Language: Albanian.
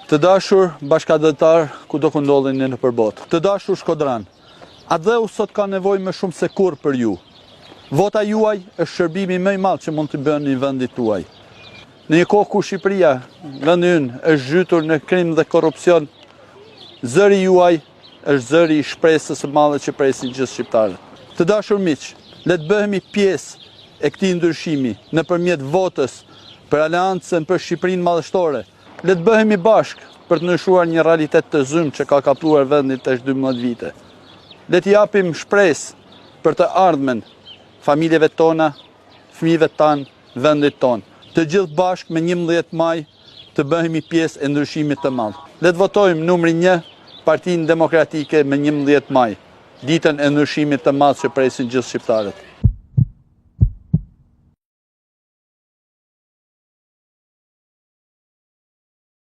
Të dashur bashkëdhetar kudo ku ndodheni nëpër botë. Të dashur shkodran, Adheu sot ka nevojë më shumë se kurrë për ju. Vota juaj është shërbimi më i madh që mund të bëni vendit tuaj. Në një kohë ku Shqipëria, vendi ynë, është zhytur në krim dhe korrupsion, zëri juaj është zëri i shpresës së madhe që presin gjithë shqiptarët. Të dashur miq, le të bëhemi pjesë e këtij ndryshimi nëpërmjet votës për Aleancën për Shqipërinë Madhështore. Le të bëhemi bashkë për të ndryshuar një realitet të zymë që ka kapluar vendin tash 12 vite. Le të japim shpresë për të ardhmen familjeve tona, fëmijëve tanë, vendit tonë. Të gjithë bashkë me 11 maj të bëhemi pjesë e ndryshimit të madh. Le të votojmë numri 1 Partinë Demokratike me 11 maj, ditën e ndryshimit të madh që presin gjithë shqiptarët.